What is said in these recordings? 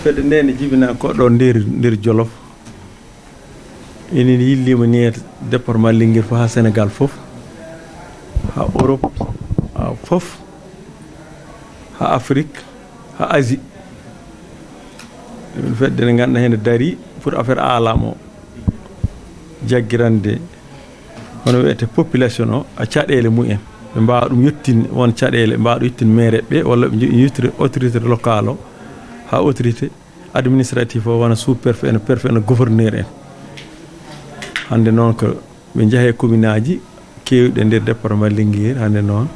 fedde nde ne jibina koɗo nder Jolof ene yillima ni département Linguére fo ha Sénégal fof ha Europe ha fof ha Afrique ha Asie fedde ne ganduɗa hen daari pour affaire alam o jaggirande hono wiyete population o a caɗele mumen ɓe mbawa ɗum yettinde won caɗele mbawa ɗum yettinde maire ɓe walla ɓe yettire autorité locale o ha autorité administrative o wona sous préfet ene gouverneur en hande noon ko ɓe jaahe commune aji kewɗe nder département Linguére hande noon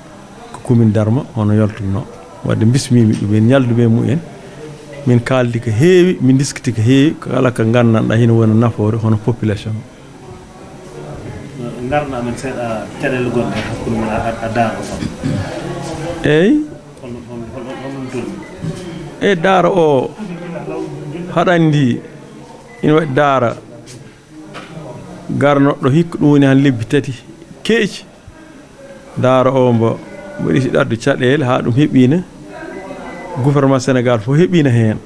ko commune Darma hono yaltuno wadde bismimi ɗum en ñalduɓe mumen min kaldi ko heewi min diskiti ko heewi kala ko gandanɗa hina wona nafoore hono population garna amen seeɗa caɗele gonɗe hakkude mon a daaro o eyyi e daara o haɗa andi ina waɗi daara garnoɗo hikka ɗum woni han lebbi tati keeci daara o mbo ɗisi ɗadde caɗele ha ɗum heeɓino gouvernement Sénégal fof heeɓino hen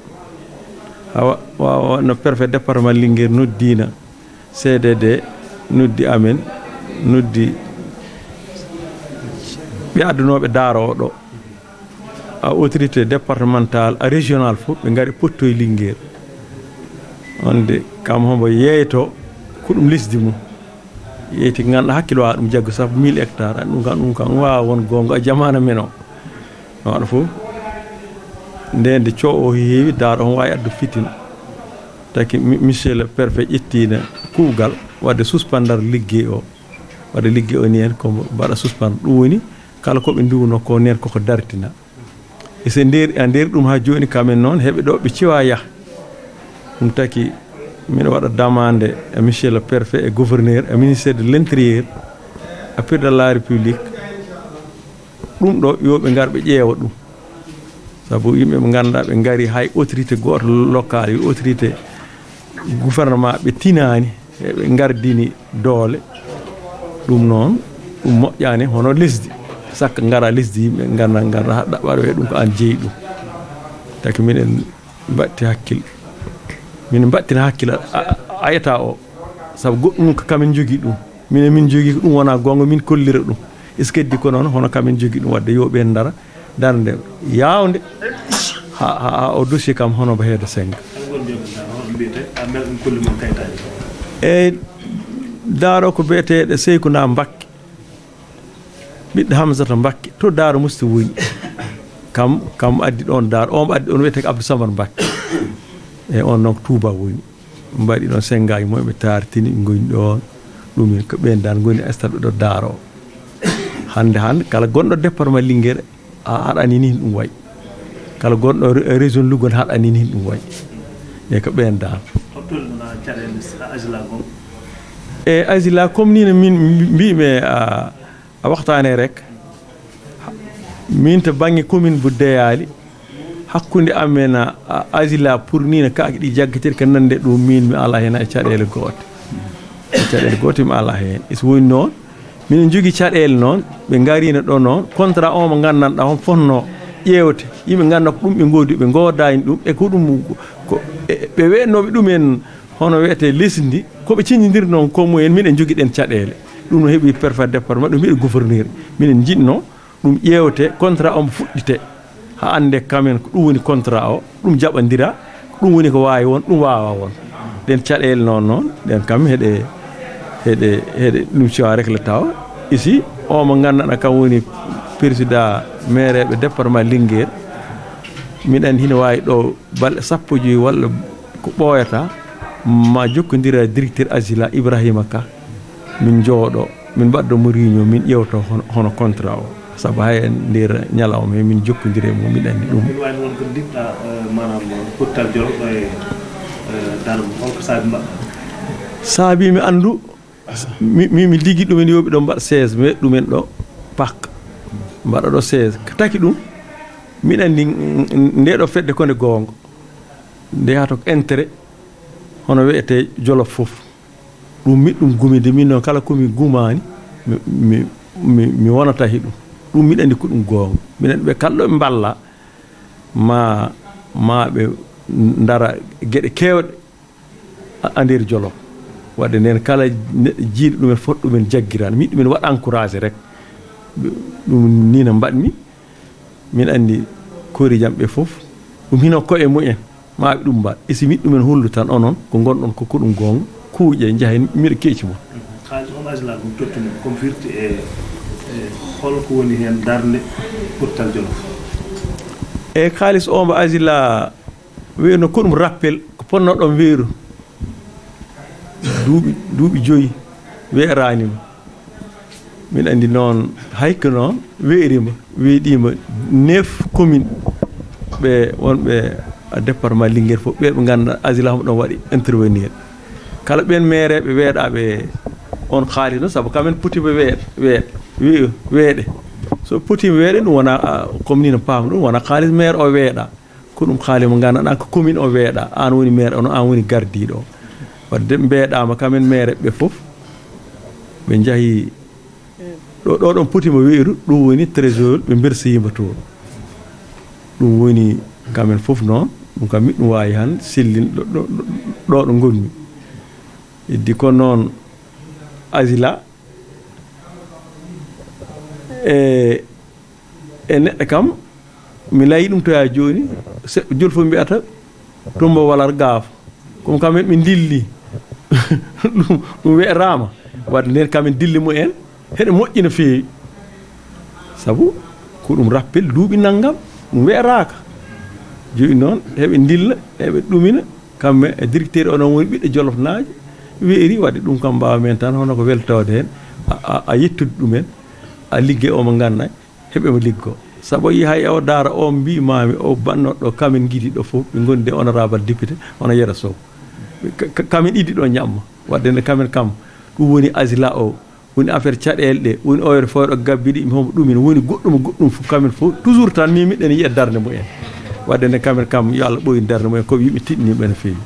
no préfet département Linguére noddina CDD noddi amen noddi ɓe addunoɓe daara o ɗo a autorité départementale a régional fof ɓe gari pottoye Linguére onde kam hombo yeeyto ko ɗum lesdi mum yeyti ko ganduɗa hakkilo wawa ɗum jaggo sabu 1000 hectares ɗum kam wawa won gonga a jamana men o waɗa fof ndende coo o heewi daara on wawi addu fitina taki monsieur le préfet ƴettino kuugal wadde suspendar liggey o wadde liggey o ni hen ko mbaɗa suspendre ɗum woni kala koɓe nduwno ko nen koko dartina e so nder ɗum ha joni kamen noon heɓe ɗo ɓe ciwa yaah ɗum taki min waɗa demande e monsieur le préfet et gouverneur e ministère de l'intérieur a président de la république ɗum ɗo yoɓe gar ɓe ƴeewa ɗum sabu yimɓe ɓe ganduɗa ɓe gari hay autorité goto local yo autorité gouvernement ɓe tinani eɓe gardini doole ɗum noon ɗum moƴƴani hono lesdi sakka gara lesdi yimɓe garda ha ɗaɓɓaɗo e ɗum ko an jeeyi ɗum taki minen mbatti hakkille min mbattina hakkille ayata o sabu goɗɗum ko kamen jogui ɗum minen min jogui ko ɗum wona gonga min kollira ɗum est ce que heddi ko noon hono kamen jogui ɗum wadde yo ɓen dara darde yawde ha o dossier kam hono ba heede senga eyyi daaro ko biyeteɗo Seykouna Mbakke ɓiɗɗo Hamsata Mbakke to daaro musti woni kam addi ɗon daaro on addi ɗon wiyete ko Abdou Samad Mbakke eyyi on noon ko Touba woni mbaɗi ɗon sengaji mumen ɓe tartini ɓe goni ɗon ɗumen ko ɓen dan goni stade ɗo daaro hande kala gonɗo département Linguére a haɗani ni ɗum wayi kala gonɗo région Louga haɗani ni ɗum wayi e ko ɓen dan e Asila comme ni no min mbimi a waxtane rek min to banggue commune bu Deyali hakkude amen Asila pour ni no kaake ɗi jaggatir ko nande ɗum min mi ala hen e caɗele gote mi ala hen so woni noon min jogui caɗele noon ɓe garino ɗo noon contrat o mo gandanɗa on fonno ƴewte yimɓe ganda ko ɗum ɓe godi ɓe godani ɗum e ko ɗum ɓe wenoɓe ɗumen hono wiyete lesdi koɓe ciñodir noon ko mumen minen jogui ɗen caɗele ɗum no heeɓi préfet département ɗum heeɓi gouverneur minen jinno ɗum ƴewte contrat o mo fuɗɗite ha ande kamen ko ɗum woni contrat o ɗum jaɓodira ɗum woni ko wawi won ɗum wawa won ɗen caɗele noon ɗen kam heeɗe ɗum ciwa rek le taw ici o mo gandanɗa kam woni président maire ɓe département Linguére min andi hina wawi ɗo balɗe 15 walla ko ɓooyata ma jokkodira directeur Asila Ibrahima Ka min jooɗo min mbaɗɗo mo réunion min ƴewto hono contrat o sabu hay nder ñalawma he min jokkodire mo min andi ɗum min wayno won ko diɗɗa manam pottal jol e darma holko saabi mbaɗa saabi mi andu mi ligui ɗumen yoɓi ɗo mbaɗa 16 mais ɗumen ɗo pakka mbaɗa ɗo 16 ko taki ɗum min andi ndeɗo fedde kone gonga ndeyata ko intérêt hono wiyete Jolof fof ɗum miɗɗum gumide min noon kala komi gumani mi wonata he ɗum miɗa andi ko ɗum gonga minen ɓe kalɗo ɓe balla ma ɓe ndara geɗe keewɗe a nder Jolof wadde nden kala jiiɗo ɗumen fof ɗumen jaggirani min ɗumen waɗa encouragé rek ɗum ni no mbaɗmi min anndi kori jam ɓe fof ɗum hino koye mumen maaɓe ɗum mbaɗ isi min ɗumen hullu tan onon ko gonɗon ko ɗum goonga kuuƴe njahen miɗo keeci mon haalis on asila ɗum tottumi comme firti e holko woni heen darnde puttal Jolof e haalis o mbo asila wiyno ko ɗum rappel ko ponnoɗon weeru duuɓi joyi weeranima min anndi noon hayko noon weerima weeɗima 9 commune ɓe wonɓe département Linguére fof ɓe ganduɗa asila homo ɗon waɗi intervenir kala ɓen maireɓe weeɗaɓe on haalis noon saabu kamen potima weeɗe so potima weeɗe ɗum wona comme ni no paama ɗum wona haalis maire o weeɗa ko ɗum haalis mo ganduɗa ko commune o weeɗa an woni maire ono an woni gardiɗo o wadde mbeeɗama kamen maireɓe ɓe fof ɓe jaahi ɗo ɗon potima weeru ɗum woni trésor ɓe bersiyima toon ɗum woni kamen fof noon ɗum kam miɗum wawi han sellin ɗo ɗo gonmi iddi ko noon asila e neɗɗo kam mi layi ɗum toya joni julfo mbiyata tumba walar gaafo kono kamen ɓe dilli ɗum weerama wadde nden kamen dilli mumen heɗe moƴƴi no feewi saabu ko ɗum rappel duuɓi naggam ɗum weeraka joni noon heɓe dilla heɓe ɗumina kamɓe e directeur onon woni ɓiɗɗo Jolof naajo weeri wadde ɗum kam mbawa men tan hono ko weltode hen a yettude ɗumen a liggey omo ganduɗa heɓemo liggo saabu yi hay o daara o mbimami o bannoɗo kamen guiɗi ɗo fof ɓe gondi honorable député hono Yero Sow kamen ɗiɗi ɗo ñamma wadde nde kamen kam ɗum woni asila o woni affaire caɗele ɗe woni oyre foyɗo gabbiɗi homo ɗumin woni goɗɗum fof kamen fof toujours tan ni miɗen yiya darde mumen wadde nde kamen kam yo Allah ɓoyi darde mumen koɓe yimɓe tiɗɗiniɓe no feewi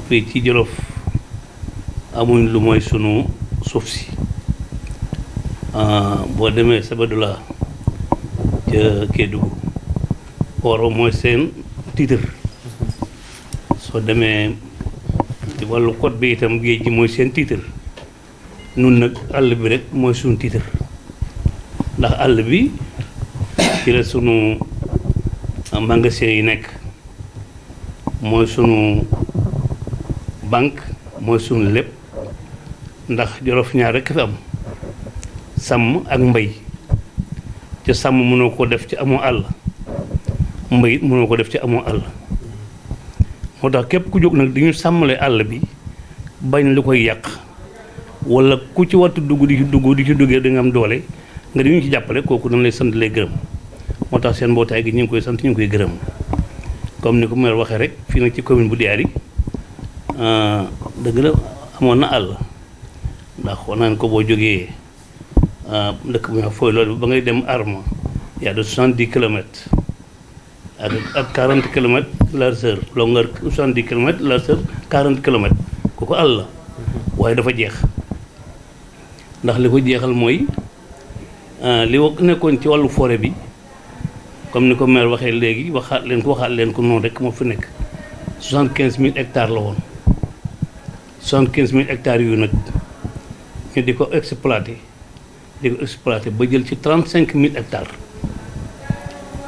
fii ci Jolof amuñ lu mooy sunu suuf si boo demee Sabodala ca Kédougou oro mooy seen titre soo demee ci wàllu code bi itam géej gi mooy seen titre nun nag àll bi rek mooy sunu titre ndax àll bi ci la sunu magasin yi nekk mooy sunu banque mooy sunu lépp ndax Jolof ñaar rekk fi am sàmm ak mbay ca sàmm mënoo ko def ci amoo àll mbay it mënoo ko def ci amoo àll moo tax képp ku jóg nag di ñu sàmmale àll bi bañ lu koy yàq walla ku ci wattu dugg di ci duggee da nga am doole nga di ñu ci jàppale kooku dañ lay sant lay gërëm moo tax seen mbootaay gi ñu ngi koy sant ñu ngi koy gërëm comme ni ko maire waxee rek fii nag ci commune bu Diary dëgg la amoon na àll ndax wax naan ko boo jógee dëkk bu ñu fooy loolu ba ngay dem Arma y a de 70 kilomètres ak 40 kilomètres largeur longueur 70 kilomètres largeur 40 kilomètres kooku àll la waaye dafa jeex ndax li ko jeexal mooy li nekkoon ci wàllu forêt bi comme ni ko maire waxee léegi waxaat leen ko noonu rek moo fi nekk 75000 hectares la woon 75000 hectares yu nag ñu di ko exploité ba jël ci 35000 hectares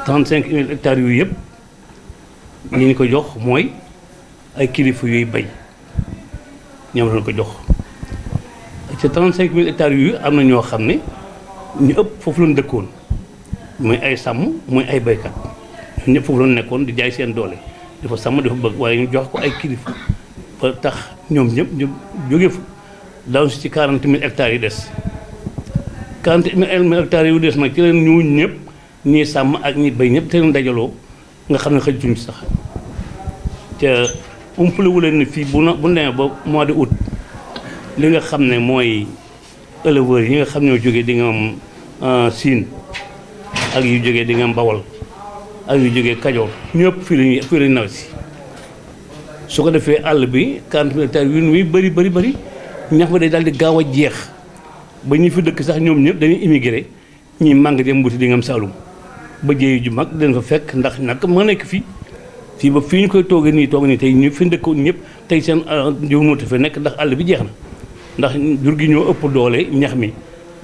35000 hectares yu yëpp ñi ñu ko jox mooy ay kilifa yuy bay ñoom lañ ko jox ci 35000 hectares yu am na ñoo xam ne ñu ëpp foofu lañ dëkkoon mooy ay sàmm mooy ay baykat ñun ñëpp foofu lañ nekkoon di jaay seen doole dafa sàmm dafa bëgg waaye ñu jox ko ay kilifa ba tax ñoom ñëpp ñu jóge fa daw si ci 40000 hectares yi des 40000 hectares yu des nag ci leen ñu ñëpp ñii sàmm ak ñi bay ñëpp te leen dajaloo nga xam ne xëjtuñ ci sax te umpale wu leen ni fii bu demee ba mois de août li nga xam ne mooy éleveurs yi nga xam ne ñoo jógee di nga am Siin ak yu jógee di nga am Bawol ak yu jógee Kajoor ñëpp fii lañu naw si su ko defee àll bi 40 hectares yu muy bëri ñax ba day daal di gaaw a jeex ba ñi fi dëkk sax ñoom ñëpp dañuy immigré ñi màng dem mbuti di nga am Saalum ba jéeyu ju mag dañ fa fekk ndax nag ma nekk fii fii ba fii ñu koy toogee nii tey ñu fi dëkkoon ñëpp tey seen jiw mënatu fa nekk ndax àll bi jeex na ndax jur gi ñoo ëpp doole ñax mi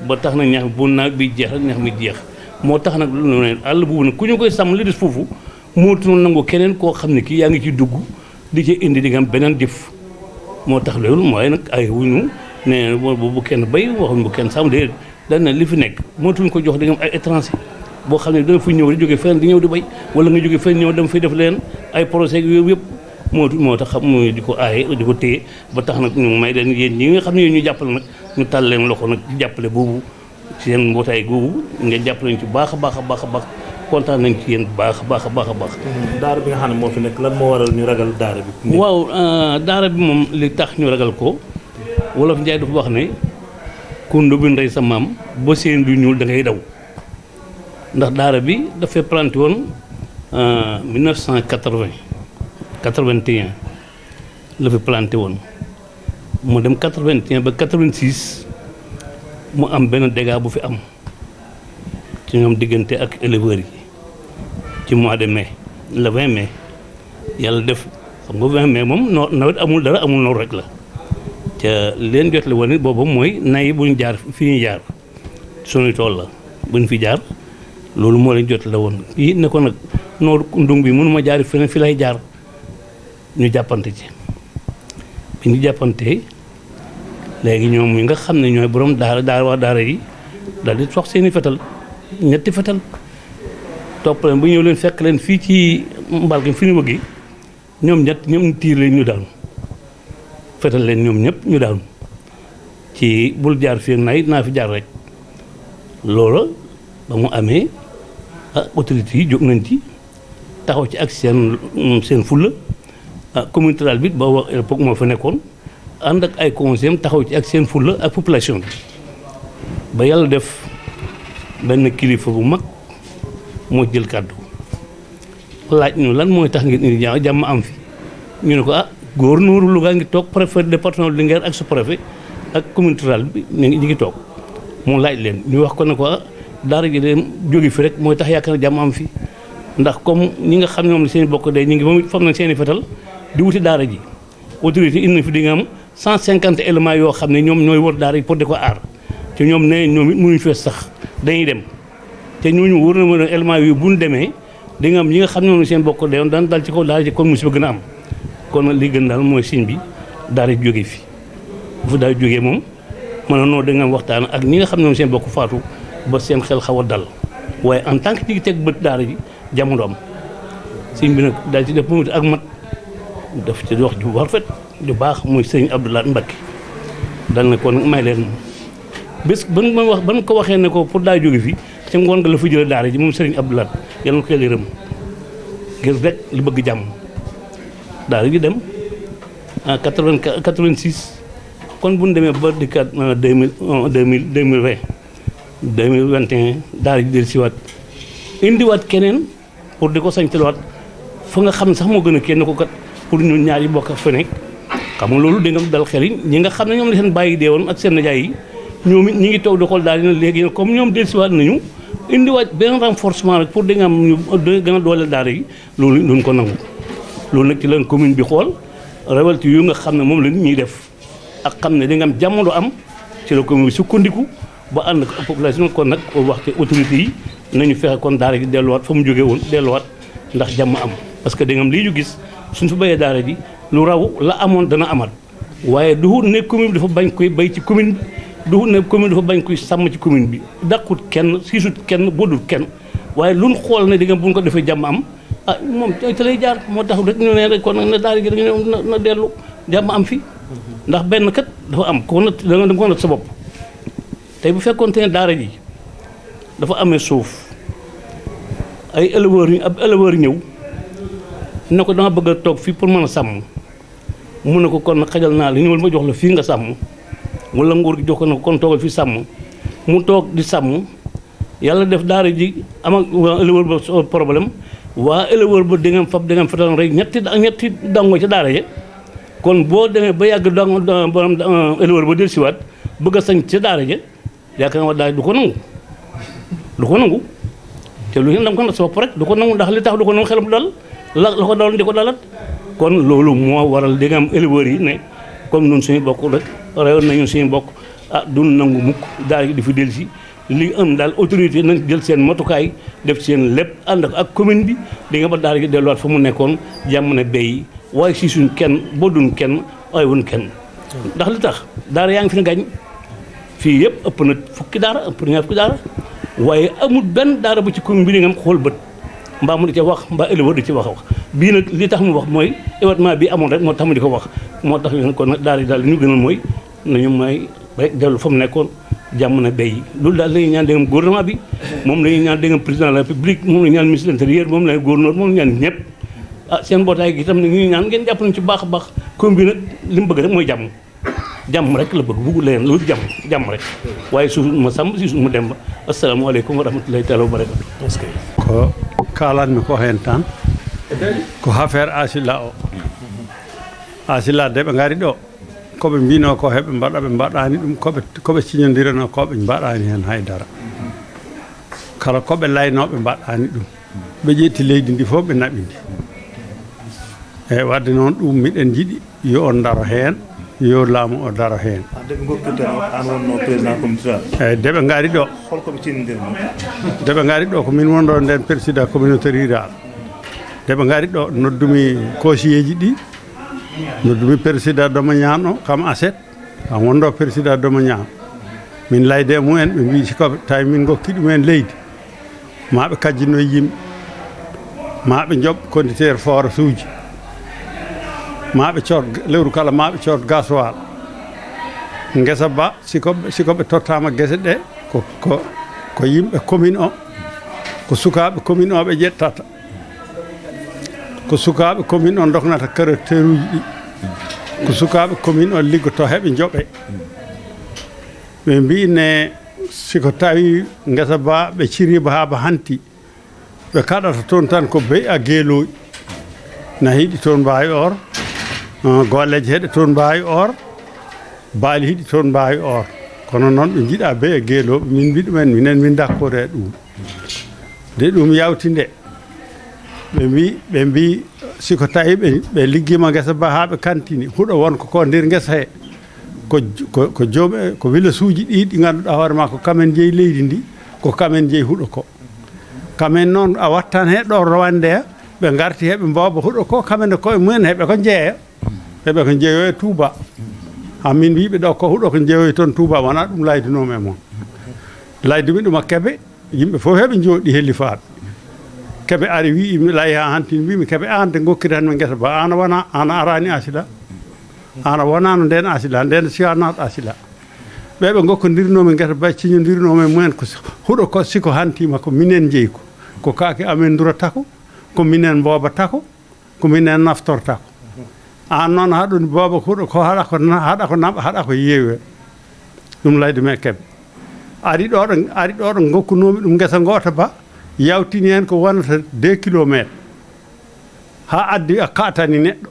ba tax na ñax bu naag bi jeex rek ñax mi jeex moo tax nag lu ne àll boobu nag ku ñu koy sàmm li des foofu mootu nangu keneen koo xam ne kii yaa ngi ci dugg di ci indi di nga am beneen jëf moo tax loolu mooy nag ay wuñu ne bu kenn bay waxuñ bu kenn sàmm de dañ ne li fi nekk mootuñ ko jox di nga am ay étranger boo xam ne dana fi ñëw di jóge feneen di ñëw di bay wala nga jóge feneen ñëw dem fay def leen ay projet yooyu yëpp moo tax xam muy di ko aaye di ko téye ba tax nag ñu may leen yéen ñi nga xam ne yéen ñu jàppale nag ñu tàll leen loxo nag ci jàppale boobu ci seen mbootaay googu ngeen jàppale ñu ci baax a baax a baax a baax kontaan nañ ci yéen baax a baax a baax a baax. daara bi nga xam ne moo fi nekk lan moo waral ñu ragal daara bi. waaw daara bi moom li tax ñu ragal ko wolof Njaay dafa wax ne ku ndóbbi ndey sa maam ba seen du ñuul da ngay daw ndax daara bi dafay planté woon 1981 la fi planté woon mu dem 81 ba 86 mu am benn dégât bu fi am ci ñoom diggante ak éleveurs yi ci mois de mai le 20 mai yàlla def xam nga 20 mai moom nawet amul dara amul noor rek la ca leen jot la woon it boobu mooy nay bu ñu jaar fi ñu jaar suñuy tool la bu ñu fi jaar loolu moo leen jot la woon yi ne ko nag noor ndung bi mënuma jaari feneen fi lay jaar ñu jàppante ci bi ñu jàppante léegi ñoom ñi nga xam ne ñooy borom daara waa daara yi daal di sox seeni fetal ñetti fetal topp leen bu ñëw leen fekk leen fii ci mbalka fi ñu wëggi ñoom ñoom tiir leen ñu daanu fetal leen ñoom ñëpp ñu daanu ci bul jaar fii nay naa fi jaar rek loola ba mu amee autorités yi jóg nañ ci taxaw ci ak seen fulla communauté rurale bi ba wax époque moo fa nekkoon ànd ak ay conseillers taxaw ci ak seen fulla ak population bi ba yàlla def benn kilifa bu mag moo jël kàddu laaj ñu lan mooy tax ngeen indi jàmm am fi ñu ne ko gouverneur Louga ngi toog préfet département de Linguère ak sous-préfet ak communauté rurale bi ñu ngi toog mu laaj leen ñu wax ko ne ko daara ji de jóge fi rek mooy tax yaakaar na jàmm am fi ndax comme ñi nga xam ne moom seen bokk day ñu ngi moom it fam nañ seen i fetal di wuti daara ji autorité indi na fi di nga am 150 éléments yoo xam ne ñoom ñooy wër daara ji pour di ko aar te ñoom ne ñoom it mënuñu fees sax dañuy dem te ñooñu wóor na mën a éléments yooyu bu ñu demee di nga am ñi nga xam ne moom seen bokk day daan dal ci kaw daara ji kon musiba gën a am kon nag li gën daal mooy signe bi daara ji jóge fi bu fa daal jógee moom mën na noo da nga am waxtaan ak ñi nga xam ne moom seen bokk faatu ba seen xel xaw a dal waaye en tant que ñi ngi teg bët daara ji jamono am signe bi nag daal ci def mu ak mat daf ci wax ju rafet ju baax muy sëñ Abdoulaye Mbacké dal na kon may leen bés ban ko waxee ne ko pour daa jóge fi ci ngoon nga la fa jëlee daara ji moom sëriñ Abdoulaye yàlla na ko yàlla yërëm ngir rek li bëgg jàmm daara ji dem en 86 kon bu ñu demee ba dikkaat 2021 daara ji del siwaat indiwaat keneen pour di ko sañtaliwaat fa nga xam ne sax moo gën a kenn ko kat pour ñun ñaar yi bokk ak fa nekk xam nga loolu da nga dal xel yi ñi nga xam ne ñoom la seen bàyyi dee woon ak seen najaay yi ñoom it ñi ngi toog di xool daal dina léegi comme ñoom del siwaat nañu indiwaat benn renforcement rek pour di nga am ñu gën a dooleel daara yi loolu duñ ko nangu loolu nag ci leen commune bi xool révolte yu nga xam ne moom la nit ñuy def ak xam ne di nga am jamono am ci la commune bi sukkandiku ba ànd ak population kon nag wax ci autorités yi nañu fexe kon daara ji delluwaat fa mu jógee woon delluwaat ndax jàmm am parce que da nga am lii ñu gis suñ fa béyee daara ji lu raw la amoon dana amaat waaye du ne commune bi dafa bañ koy bay ci commune bi du ne commune dafa bañ koy sàmm ci commune bi dàqut kenn siisut kenn bodul kenn waaye luñ xool ne di nga buñ ko defee jàmm am moom te lay jaar moo tax rek ñu ne rek kon nag ne daara ji dañu na dellu jàmm am fi ndax benn kat dafa am ko nat da nga ko nat sa bopp tey bu fekkoonte ne daara ji dafa amee suuf ay éleveurs ñëw ne ko dama bëgg a toog fii pour mën a sàmm mu ne ko kon nag xajal naa la ñëwal ma jox la fii nga sàmm wala nguur gi jox ko ne ko kon toogal fii sàmm mu toog di sàmm yàlla def daara ji am ak waa éleveur ba problème waa éleveur ba da ngeen fab da ngeen fetal rek ñetti dango ca daara ja kon boo demee ba yàgg borom éleveur ba del siwaat bëgg a sañ ca daara ja yaakaar naa waa daara du ko nangu te lu ngeen dam ko nag sa bopp rek du ko nangu ndax li tax du ko nangu xelam dal la ko daloon di ko dalat kon loolu moo waral di nga am éleveurs yi ne comme ñun suñu bokk rek reyoon nañu suñu bokk duñ nangu mukk daara gi di fi dellusi li am daal autorité nañ jël seen matukaay def seen lépp ànd ak commune bi di nga ba daara gi delluwaat fa mu nekkoon jàmm ne béy waaye si suñ kenn boo dun kenn waaye wun kenn ndax li tax daara yaa ngi fi ne gàññ fii yëpp ëpp na fukki daara ëpp na ñaar fukki daara waaye amul benn daara bu ci commune bi di nga am xool bët mbaa mu di ca wax mbaa éleveur di ci wax bii nag li tax mu wax mooy événement bi amoon rek moo tax mu di ko wax moo tax ñu kon nag daara yi daal li ñu gënal mooy nañu may rek dellu fa mu nekkoon jàmm na béy loolu daal lañuy ñaan dégg gouvernement bi moom lañuy ñaan dégg président de la république moom lañuy ñaan ministre de l'intérieur moom lañuy gouverneur moom lañuy ñaan ñëpp seen mbootaay gi itam ne ñuy ñaan ngeen jàpp nañu ci baax a baax commune bi nag li mu bëgg rek mooy jàmm rek la bëgg bugg leen lu jàmm rek waaye suuf ma sàmm si suuf mu dem ba asalaamaaleykum wa rahmatullahi taala wa barakatu ko kalanmi ko hen tan ko affaire asila o asila de ɓe ngari ɗo koɓe mbino ko heɓe mbaɗa ɓe mbaɗani ɗum koɓe siñodirano koɓe mbaɗani hen haydara kala koɓe laynoɓe mbaɗani ɗum ɓe ƴetti leydi ndi fof ɓe naɓidi eyyi wadde noon ɗum miɗen jiiɗi yo on daro hen yo laamu o daro hen deɓe gokkirta an wonno président communautaire eyyi deɓe ngari ɗo holkoɓe cinnodirno deɓe ngari ɗo ko min wonɗo nden président communauté rural deɓe ngari ɗo noddumi kosiyeji ɗi noddumi président Domañan o kam aset kam wonɗo président Domañan min layde e mumen ɓe mbi sikoɓe tawi min gokki ɗumen leydi maɓe kajjino yimɓe maɓe jooɓ conducteur forage uji maɓe coot lewru kala maɓe coot gasoil guesa ba sikoɓe tottama guese ɗe ko yimɓe commune o ko sukaɓe commune o ɓe ƴettata ko sukaɓe commune o doknata caractère uji ɗi ko sukaɓe commune o liggoto heɓe jooɓe ɓe mbine siko tawi guesa ba ɓe ciriba haaba hanti ɓe kaɗata toon tan ko beyi a geeloyi na hiiɗi toon mbawi or golleje heɗe toon mbawi or baali hiiɗi toon mbawi or kono noon ɓe jiiɗa beyi e geeloɓe min mbi ɗumen minen min d'accord e ɗum de ɗum yawti nde ɓe mbi siko tawi ɓe liggima guesa ba ha ɓe kantini huuɗo wonko ko nder guesa he ko jooɓe ko village uji ɗi ɗi ganduɗa hoorema ko kamen jeeyi leydi ndi ko kamen jeeyi huuɗo ko kamen noon a wattan he ɗo rowande he ɓe garti heɓe mbawba huuɗo ko kamene koye mumen heɓe ko jeeya heɓe ko jeeyo e Touba ha min wiɓe ɗo ko huuɗo ko jeeyoy toon Touba wona ɗum laydunome moon laydumi ɗum a keɓe yimɓe fof heɓe jooɗi hellifaɗo keɓe ari wi mi laayi ha hantini mbimi keɓe an de gokkitanmi guesa ba an wona an arani asila an wonano nden asila nden siwanaɗo asila ɓeɓe gokkodirnomi guesa ba ciñodirnomi mumen ko huuɗo ko siko hantima ko minen jeeyi ko kaake amen duratako ko minen mboobatako ko minen naftortako an noon haɗum booba huuɗo ko haɗa ko naɓa haɗa ko yeewe ɗum layde me keɓe ari ɗo gokkunomi ɗum guesa goota ba yawtini hen ko wonata 2 kilométres ha addi a katani neɗɗo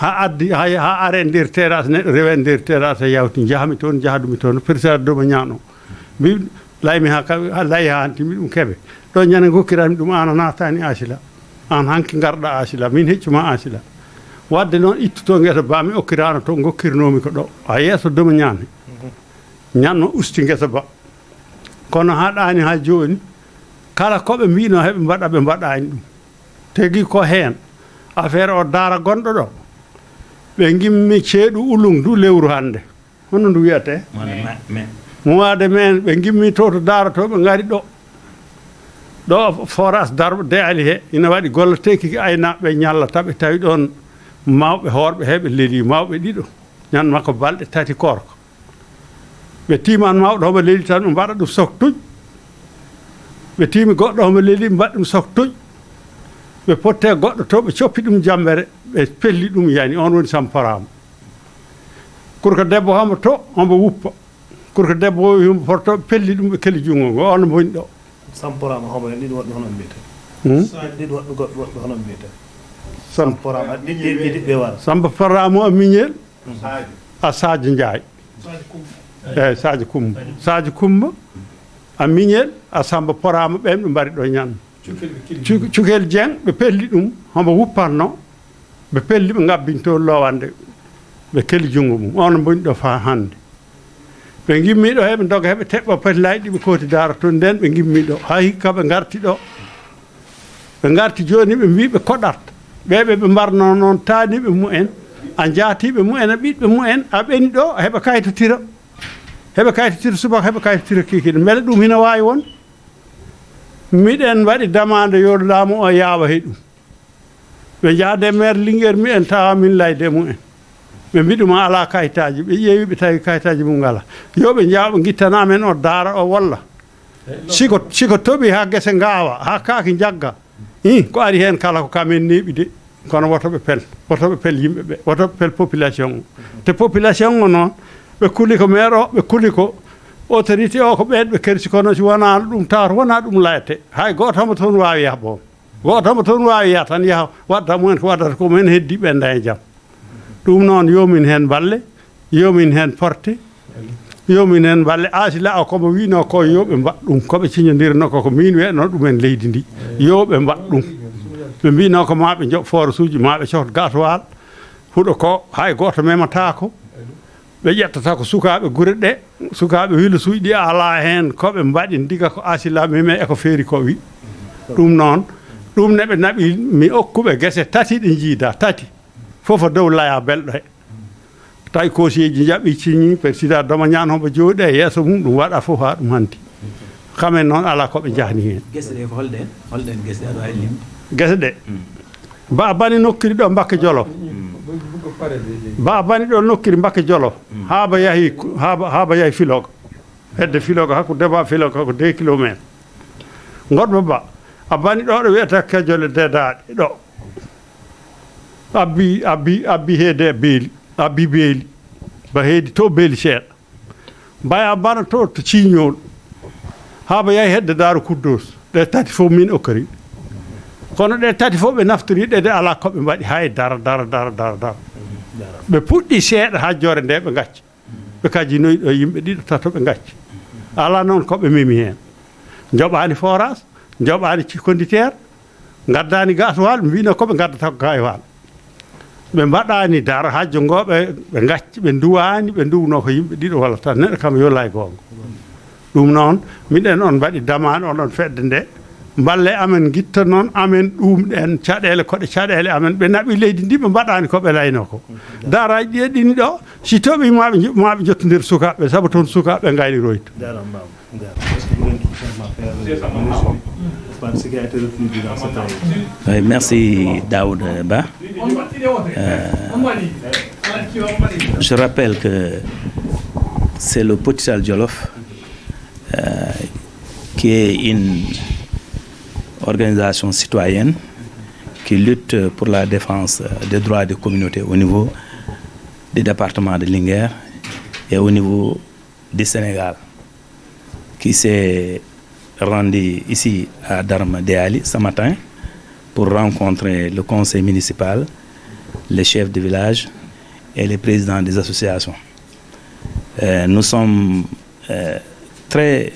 ha addi ha are nder terrasse neɗɗo rewe nder terrasse yawti jahami toon jahadumi toon président Domañan o mbi laymi ha layi ha hantimi ɗum keɓe ɗo ñande gokkirami ɗum an a natani asila an hanki garɗa asila min heccuma asila wadde noon ittuto guesa ba mi okkirano to gokkirnomi ko ɗo ha yesso Domañan ñanno usti guesa ba kono ha ɗani ha joni kala koɓe mbino heɓe mbaɗa ɓe mbaɗani ɗum tegi ko hen affaire o daara gonɗo ɗo ɓe gimmi ceeɗu ulung du lewru hande hono ndu wiyete mois de mai ɓe gimmi to daara to ɓe gari ɗo forage darɓe deali he ina waɗi golloteki aynaɓe ñallata ɓe tawi ɗon mawɓe hoorɓe heɓe leeli mawɓe ɗiɗo ñan makko balɗe tati korko ɓe timan mawɗo homo leeli tan ɓe mbaɗa ɗum sok tuj ɓe timi goɗɗo homo leeli ɓe mbaɗa ɗum sok tuj ɓe potte goɗɗo to ɓe coppi ɗum jambere ɓe pelli ɗum yani on woni samporama kurko debbo homo to omo wuppa kurko debbo himo porto ɓe pelli ɗum ɓe keli jungo ngo on boni ɗo samporama homo hen ɗiɗi woɗɓe hono mbiyete ɗiɗi woɗɓe goɗɗe woɗɓe hono mbiyete samporama ɗiɗi ɓe waɗa samporama a miñel a Sadio Ndiaye eyyi Sadio Coumba a miñel a Samba Porama ɓen ɓe mbari ɗo ñan cukel Dieng ɓe pelli ɗum homo wuppanno ɓe pelli ɓe ngabbinto lowande ɓe kelli junngo mum on boni ɗo fa hannde ɓe gimmi ɗo heɓe doga heɓe teɓɓa patilaji ɗi ɓe kooti daara toon nden ɓe gimmi ɗo ha hikka ɓe garti ɗo ɓe garti joni ɓe mbi ɓe koɗat ɓeɓe ɓe mbarno noon taaniɓe mumen a jaatiɓe mumen a ɓiɗɓe mumen a ɓeni ɗo heɓe kaytotira subaka heɓe kaytotira kikiɗe beele ɗum hina wawi won miɗen waɗi demande yo laamu o yaawa he ɗum ɓe jaade maire Linguére mi en tawa min layde mumen ɓe mbi ɗuma ala kayitaji ɓe ƴeewi ɓe tawi kayitaji mum ngala yo ɓe jaawa ɓe guittana men o daara o walla siko tooɓi ha guese ngawa ha kaaki jagga ko ari hen kala ko kamen neeɓi de kono wotoɓe pel yimɓeɓe wotoɓe pel population o te population o noon ɓe kuli ko maire o ɓe kuli ko autorité o ko ɓen ɓe kersi kono si wona ɗum tawata wona ɗum layete hay goto homo toon wawi yaha boom goto homo toon wawi yaha tan yaha wadda mumen ko waddata ko men heddi ɓenda e jaam ɗum noon yomin hen balle yomin hen porte yomin hen balle asila o komo wino ko yoɓe mbaɗ ɗum koɓe signodirno koko min wiyatno ɗumen leydi ndi yoɓe mbaɗ ɗum ɓe mbino ko maɓe joɓ forage uji maɓe cohto gasoil huuɗo ko hay goto mematako ɓe ƴettata ko sukaɓe guure ɗe sukaɓe wilosuji ɗi ala hen koɓe mbaɗi diga ko asila mime eko feeri ko wi ɗum noon ɗum neɓe naɓi mi okkuɓe guese tati ɗe jiida tati fof dow laya belɗo he tawi kosieji jaɓi signi président Domañane homo jooɗi e yeeso mum ɗum waɗa fof ha ɗum hanti kamen noon ala koɓe jahni hen guese ɗe ko holɗen guese ɗe aɗa wawi limde guese ɗe ba bani nokkiri ɗo Mbakke Jolof ba bani ɗo nokkiri Mbakke Jolof haaba yahi Filogo hedde Filogo hakkude deba Filogo ko 2 kilométre goɗɗo ba a bani ɗo ɗo wiyata Kejole Dedaɗe ɗo abbi heede beeli abbi beeli ba heedi to beeli seeɗa mbaya bana to Ciñol haaba yahi hedde Daaru Kuddos ɗe tati fof min okkari kono ɗe tati fof ɓe naftiri ɗe de ala koɓe mbaɗi hay dara ɓe puɗɗi seeɗa ha jore nde ɓe gacci ɓe kajinoyi ɗo yimɓe ɗiɗo tato ɓe gacci ala noon koɓe memi hen joɓani forage joɓani conditaire gaddani gasoil ɓe mbino koɓe gaddata ko gaywal ɓe mbaɗani dara ha jongoɓe ɓe gacci ɓe duwani ɓe duwno ko yimɓe ɗiɗo walla tan neɗɗo kam yo lay gonga ɗum noon miɗen on mbaɗi damane oɗon fedde nde balle amen guitta noon amen ɗumɗen caɗele koɗe caɗele amen ɓe naɓi leydi ndi ɓe mbaɗani koɓe layno ko daraji ɗi ɗini ɗo si toɓi maɓe jottodir sukaɓe saabu toon sukaɓe gayniroyto Oui, merci Daoud Ba. Je rappelle que c'est le Potisal Jolof qui est une organisation citoyenne qui lutte pour la défense des droits des communautés au niveau du département de Linguère et au niveau du Sénégal, qui s'est rendu ici à Darma Déali ce matin pour rencontrer le conseil municipal, les chefs de village et les présidents des associations. Nous sommes très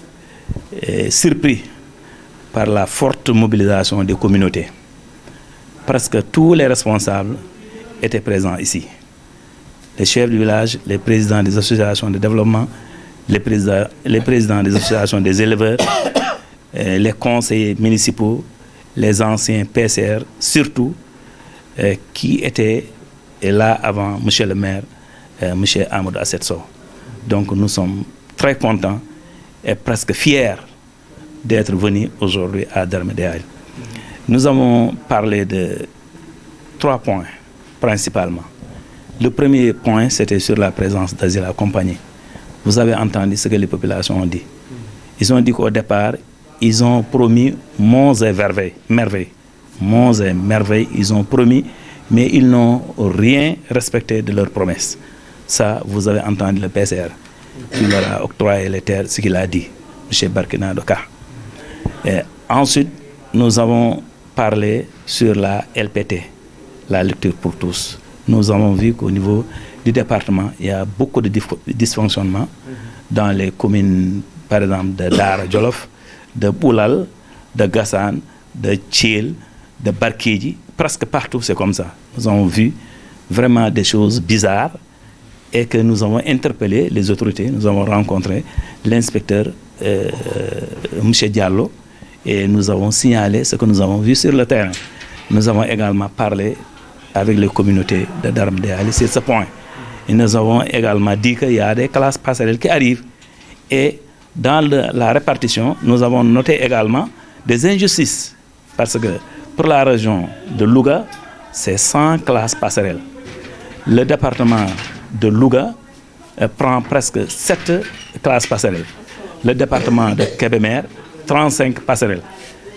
surpris par la forte mobilisation des communautés. Presque tous les responsables étaient présents ici. Les chefs du village, les présidents des associations de développement, les présidents des associations des éleveurs, les conseillers municipaux, les anciens PCR, surtout, qui étaient là avant M. le maire, M. Amadou Assetso. Donc nous sommes très contents et presque fiers d'être venus aujourd'hui à Darma Déali. Nous avons parlé de 3 points principalement. Le premier point, c'était sur la présence d'Asile accompagné. Vous avez entendu ce que les populations ont dit. Ils ont dit qu'au départ, ils ont promis monts et merveilles. Monts et merveilles, ils ont promis, mais ils n'ont rien respecté de leurs promesses. Ça, vous avez entendu le PCR qui leur a octroyé les terres, ce qu'il a dit, M. Barkina Doka. Ensuite, nous avons parlé sur la LPT, la lecture pour tous. Nous avons vu qu'au niveau du département, il y a beaucoup de dysfonctionnements dans les communes, par exemple, de Dara Jolof, de Boulal, de Gassan, de Thiel, de Barkédji, presque partout c'est comme ça. Nous avons vu vraiment des choses bizarres et que nous avons interpellé les autorités. Nous avons rencontré l'inspecteur M. Diallo et nous avons signalé ce que nous avons vu sur le terrain. Nous avons également parlé avec les communautés de Darmdéali sur ce point. Et nous avons également dit qu'il y a des classes passerelles qui arrivent. Et dans la répartition, nous avons noté également des injustices. Parce que pour la région de Louga, c'est 100 classes passerelles. Le département de Louga prend presque 7 classes passerelles. Le département de Kébémer, 35 passerelles.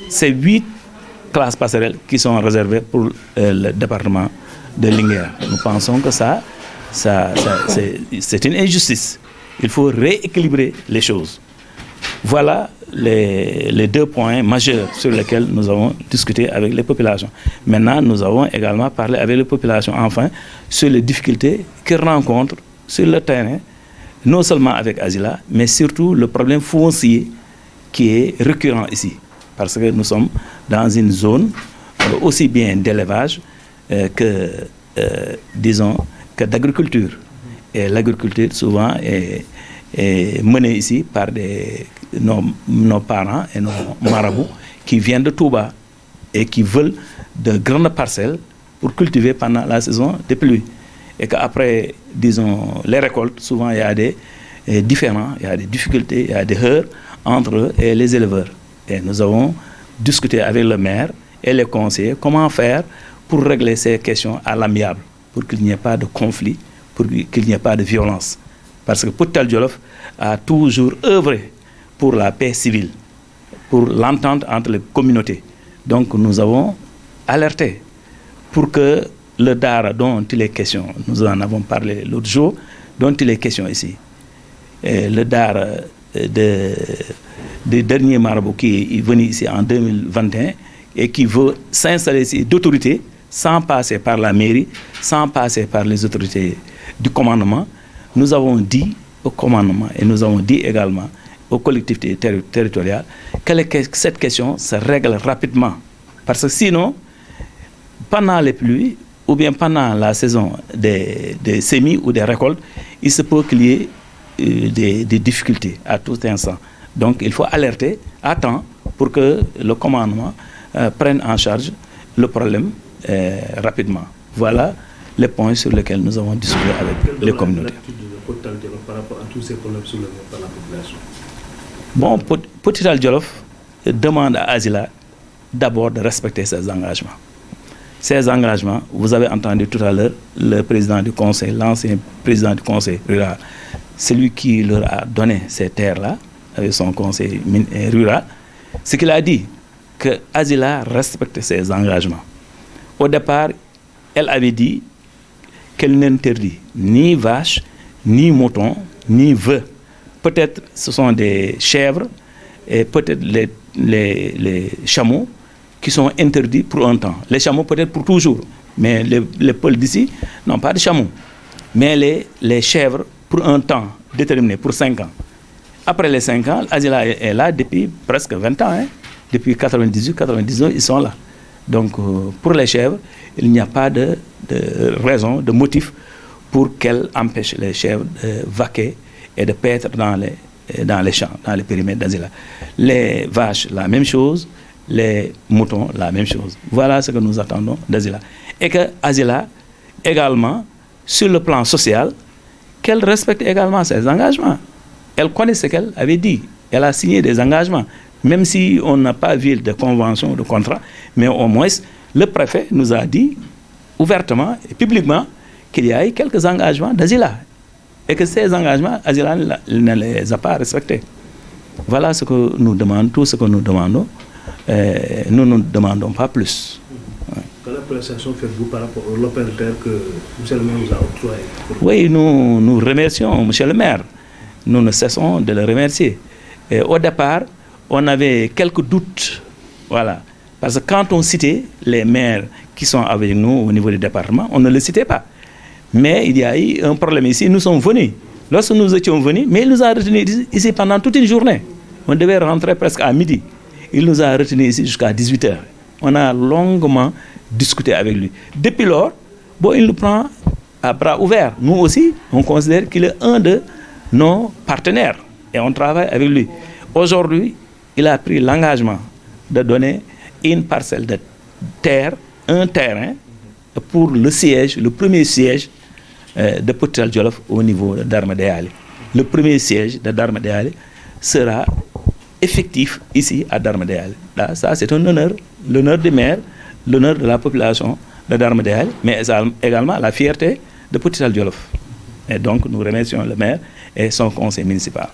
C'est 8 classes passerelles qui sont réservées pour le département de Linguère. Nous pensons que c'est une injustice. Il faut rééquilibrer les choses. Voilà les 2 points majeurs sur lesquels nous avons discuté avec les populations. Maintenant, nous avons également parlé avec les populations, enfin, sur les difficultés qu'ils rencontrent sur le terrain, non seulement avec Azila, mais surtout le problème foncier qui est récurrent ici. Parce que nous sommes dans une zone aussi bien d'élevage que d'agriculture. Et l'agriculture, souvent, est menée ici par nos parents et nos marabouts qui viennent de Touba et qui veulent de grandes parcelles pour cultiver pendant la saison des pluies. Et qu'après, disons, les récoltes, souvent il y a des différends, il y a des difficultés, il y a des heurts entre eux et les éleveurs. Et nous avons discuté avec le maire et les conseillers comment faire pour régler ces questions à l'amiable, pour qu'il n'y ait pas de conflit, pour qu'il n'y ait pas de violence. Parce que Potel Djolof a toujours œuvré pour la paix civile, pour l'entente entre les communautés. Donc nous avons alerté pour que le Dara dont il est question, nous en avons parlé l'autre jour, dont il est question ici, et le Dara des derniers marabouts qui est venu ici en 2021 et qui veut s'installer ici d'autorité sans passer par la mairie, sans passer par les autorités du commandement. Nous avons dit au commandement et nous avons dit également aux collectivités territoriales que cette question se règle rapidement. Parce que sinon, pendant les pluies ou bien pendant la saison des semis ou des récoltes, il se peut qu'il y ait des difficultés à tout instant. Donc il faut alerter à temps pour que le commandement prenne en charge le problème rapidement. Voilà les points sur lesquels nous avons discuté avec les communautés. Par rapport à tous ces problèmes soulevés par la population. Bon, Potel Djolof demande à Azila d'abord de respecter ses engagements. Ces engagements, vous avez entendu tout à l'heure le président du conseil, l'ancien président du conseil rural, celui qui leur a donné ces terres-là, avec son conseil rural, ce qu'il a dit, que Azila respecte ses engagements. Au départ, elle avait dit qu'elle n'interdit ni vaches, ni moutons, ni veaux. Peut-être ce sont des chèvres et peut-être les chameaux qui sont interdits pour un temps. Les chameaux peut-être pour toujours, mais les peuples d'ici n'ont pas de chameaux. Mais les chèvres pour un temps déterminé, pour 5 ans. Après les 5 ans, Azila est là depuis presque 20 ans. Hein. Depuis 98, 99, ils sont là. Donc pour les chèvres, il n'y a pas de raison, de motif pour qu'elle empêche les chèvres de vaquer et de paître dans les champs, dans les périmètres d'Azila. Les vaches, la même chose. Les moutons, la même chose. Voilà ce que nous attendons d'Azila. Et que Azila, également, sur le plan social, qu'elle respecte également ses engagements. Elle connaît ce qu'elle avait dit. Elle a signé des engagements. Même si on n'a pas vu de convention, de contrat, mais au moins, le préfet nous a dit ouvertement et publiquement qu'il y a eu quelques engagements d'Azila. Et que ces engagements, Azila ne les a pas respectés. Voilà ce que nous demandons, tout ce que nous demandons. Nous ne demandons pas plus. Quelle appréciation faites-vous par rapport à l'opérateur que M. le maire nous a octroyé? Oui, nous remercions M. le maire. Nous ne cessons de le remercier. Et au départ, on avait quelques doutes. Voilà. Parce que quand on citait les maires qui sont avec nous au niveau du département, on ne les citait pas. Mais il y a eu un problème ici. Nous sommes venus. Lorsque nous étions venus, mais il nous a retenus ici pendant toute une journée. On devait rentrer presque à midi. Il nous a retenus ici jusqu'à 18h. On a longuement discuté avec lui. Depuis lors, bon, il nous prend à bras ouverts. Nous aussi, on considère qu'il est un de nos partenaires et on travaille avec lui. Aujourd'hui, il a pris l'engagement de donner une parcelle de terre, un terrain, pour le siège, le premier siège de Potital Djolof au niveau d'Darmadéali. Le premier siège de Darmadéali sera effectif ici à Darmadéali. Là, ça, c'est un honneur, l'honneur des maires, l'honneur de la population de Darmadéali, mais également la fierté de Potital Djolof. Et donc, nous remercions le maire et son conseil municipal.